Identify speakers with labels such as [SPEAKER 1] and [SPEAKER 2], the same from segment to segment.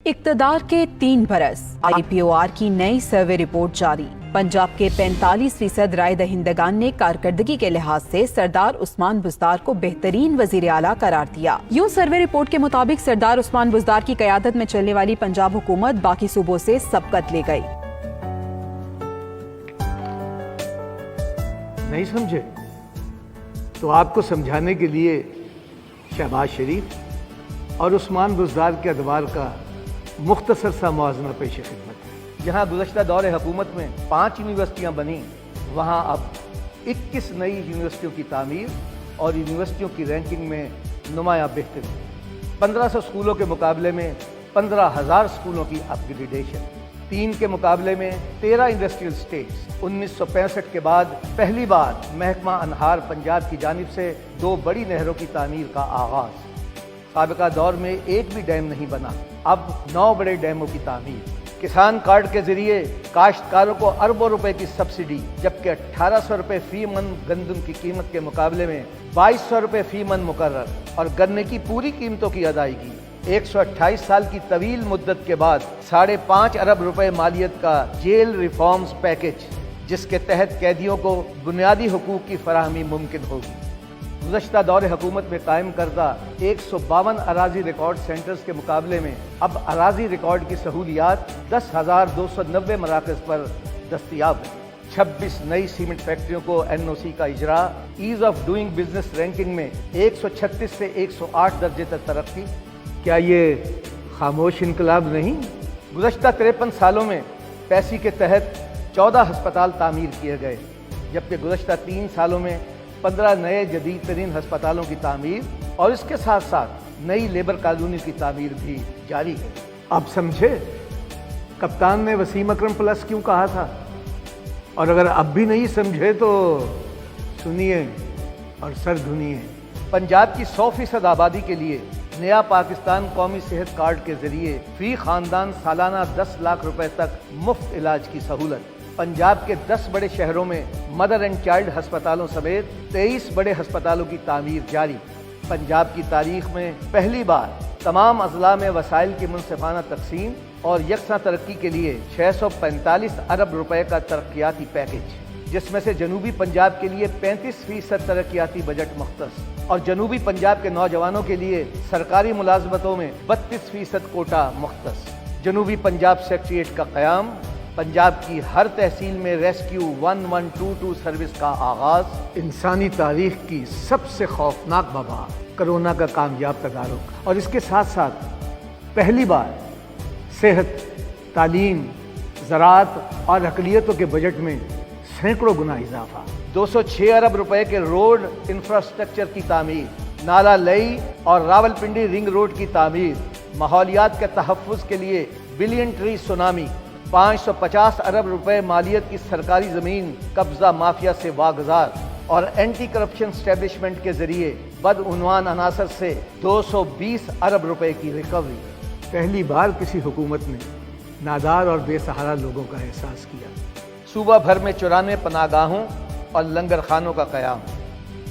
[SPEAKER 1] इक़्तिदार के 3 बरस, IPOR की नई सर्वे रिपोर्ट जारी। पंजाब के 45% राय दहिंदगान ने कारकर्दगी के लिहाज से सरदार उस्मान बुज़दार को बेहतरीन वज़ीर आला करार दिया। यूं सर्वे रिपोर्ट के मुताबिक सरदार उस्मान बुज़दार की क़यादत में चलने वाली पंजाब हुकूमत बाकी सूबों से सबकत ले गई।
[SPEAKER 2] नहीं समझे तो आपको समझाने के लिए शहबाज शरीफ और उस्मान बुज़दार के अदवार का मुख्तसर सा मुआज़ना पेश खिदमत है।
[SPEAKER 3] जहाँ गुज़श्ता दौरे हुकूमत में 5 यूनिवर्सिटियाँ बनी, वहाँ अब 21 नई यूनिवर्सिटियों की तामीर और यूनिवर्सिटियों की रैंकिंग में नुमाया बेहतरी। 1500 स्कूलों के मुकाबले में 15,000 स्कूलों की अपग्रेडेशन। 3 के मुकाबले में 13 इंडस्ट्रियल स्टेट्स। 1965 के बाद पहली बार महकमा अनहार पंजाब की जानिब से 2 बड़ी नहरों की तामीर का आगाज़। साबिका दौर में एक भी डैम नहीं बना, अब 9 बड़े डैमों की तामीर। किसान कार्ड के जरिए काश्तकारों को अरबों रुपए की सब्सिडी, जबकि 1800 रुपये फी मन गंदम की कीमत के मुकाबले में 2200 रुपये फी मन मुकर्रर, और गन्ने की पूरी कीमतों की अदायगी। 128 साल की तवील मुद्दत के बाद 5.5 अरब रुपए मालियत का जेल रिफॉर्म्स पैकेज, जिसके तहत कैदियों को बुनियादी हुकूक की फराहमी मुमकिन होगी। गुज़श्ता दौर हुकूमत में कायम करदा 152 अराजी रिकॉर्ड सेंटर्स के मुकाबले में अब अराजी रिकॉर्ड की सहूलियात 10,290 मराकज़ पर दस्तियाब है। 26 नई सीमेंट फैक्ट्रियों को NOC का इजरा। Ease of doing business ranking में 136 से 108 दर्जे तक तरक्की।
[SPEAKER 2] क्या ये खामोश इनकलाब नहीं?
[SPEAKER 3] गुज़श्ता 53 सालों में पैसी के तहत 14 हस्पताल तामीर किए गए, जबकि गुज़श्ता 3 सालों में 15 नए जदीद तरीन हस्पतालों की तामीर और इसके साथ साथ नई लेबर कॉलोनी की तामीर भी जारी है।
[SPEAKER 2] अब समझे कप्तान ने वसीम अकरम प्लस क्यों कहा था? और अगर अब भी नहीं समझे तो सुनिए और सर धुनिए।
[SPEAKER 3] पंजाब की 100% आबादी के लिए नया पाकिस्तान कौमी सेहत कार्ड के जरिए फी खानदान सालाना 10 लाख रुपए तक मुफ्त इलाज की सहूलत। पंजाब के 10 बड़े शहरों में मदर एंड चाइल्ड अस्पतालों समेत 23 बड़े अस्पतालों की तामीर जारी। पंजाब की तारीख में पहली बार तमाम अजला में वसाइल की मुनसिफाना तकसीम और यकसा तरक्की के लिए 645 अरब रुपए का तरक्याती पैकेज, जिसमें से जनूबी पंजाब के लिए 35% तरक्याती बजट मुख्तस और जनूबी पंजाब के नौजवानों के लिए सरकारी मुलाजमतों में 32% कोटा मुख्तस। जनूबी पंजाब सेक्रेटेरिएट का क़याम। पंजाब की हर तहसील में रेस्क्यू 1122 सर्विस का आगाज।
[SPEAKER 2] इंसानी तारीख की सबसे खौफनाक वबा कोरोना का कामयाब तदारुक, और इसके साथ साथ पहली बार सेहत, तालीम, ज़राअत और अक़लियतों के बजट में सैकड़ों गुना इजाफा।
[SPEAKER 3] 206 अरब रुपए के रोड इंफ्रास्ट्रक्चर की तामीर। नाला लई और रावलपिंडी रिंग रोड की तामीर। माहौलियात के तहफ़्फ़ुज़ के लिए बिलियन ट्री सुनामी। 550 अरब रुपए मालियत की सरकारी ज़मीन कब्ज़ा माफिया से वागज़ार, और एंटी करप्शन स्टैब्लिशमेंट के जरिए बदउनवान अनासर से 220 अरब रुपए की रिकवरी।
[SPEAKER 2] पहली बार किसी हुकूमत ने नादार और बेसहारा लोगों का एहसास किया।
[SPEAKER 3] सूबा भर में 94 पनागाहों और लंगर खानों का क़याम।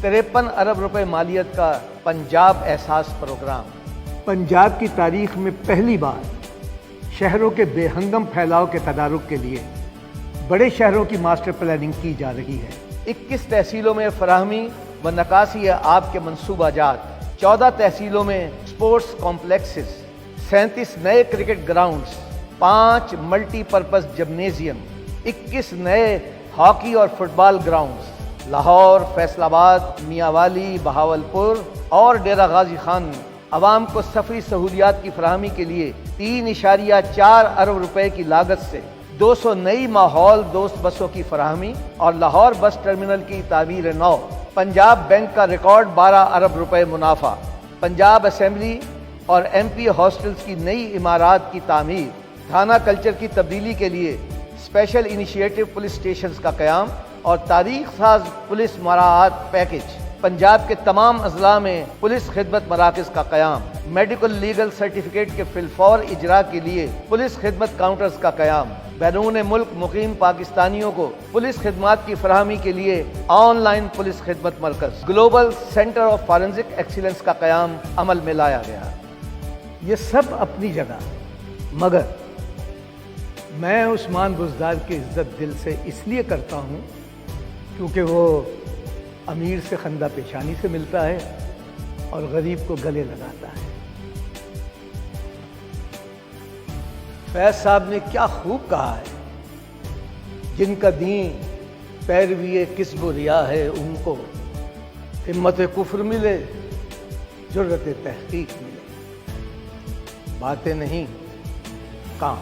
[SPEAKER 3] 53 अरब रुपए मालियत का पंजाब एहसास प्रोग्राम।
[SPEAKER 2] पंजाब की तारीख में पहली बार शहरों के बेहंगम फैलाव के तदारुक के लिए बड़े शहरों की मास्टर प्लानिंग की जा रही है।
[SPEAKER 3] 21 तहसीलों में फराहमी व नकासी आब के मनसूबा जात। 14 तहसीलों में स्पोर्ट्स कॉम्प्लेक्सेस। 37 नए क्रिकेट ग्राउंड्स। 5 multipurpose gymnasium. 21 नए हॉकी और फुटबॉल ग्राउंड्स। लाहौर, फैसलाबाद, मियांवाली, बहावलपुर और डेरा गाजी खान अवाम को सफरी सहूलियात की फराहमी के लिए 3.4 अरब रुपए की लागत से 200 नई माहौल दोस्त बसों की फराहमी और लाहौर बस टर्मिनल की तामीर नौ। पंजाब बैंक का रिकॉर्ड 12 अरब रुपए मुनाफा। पंजाब असेंबली और MP हॉस्टल्स की नई इमारात की तामीर। थाना कल्चर की तब्दीली के लिए स्पेशल इनिशिएटिव पुलिस स्टेशंस का क़याम और तारीख साज पुलिस मराआत पैकेज। पंजाब के तमाम अजला में पुलिस खिदमत मराकज़ का क़याम। मेडिकल लीगल सर्टिफिकेट के फिलफौर इजरा के लिए पुलिस खिदमत काउंटर्स का क़याम। बैरून मुल्क मुकीम पाकिस्तानियों को पुलिस खिदमात की फराहमी के लिए ऑनलाइन पुलिस खिदमत मरकज़। Global centre of forensic excellence का क़याम अमल में लाया गया।
[SPEAKER 2] ये सब अपनी जगह मगर मैं उस्मान बुज़दार की इज्जत दिल से इसलिए करता हूँ क्योंकि वो अमीर से खंदा पेशानी से मिलता है और गरीब को गले लगाता है। फैज साहब ने क्या खूब कहा है, जिनका दीन पैरवी किस्ब व रिया है उनको हिम्मत कुफ्र मिले, जुर्रत तहकीक मिले। बातें नहीं, काम।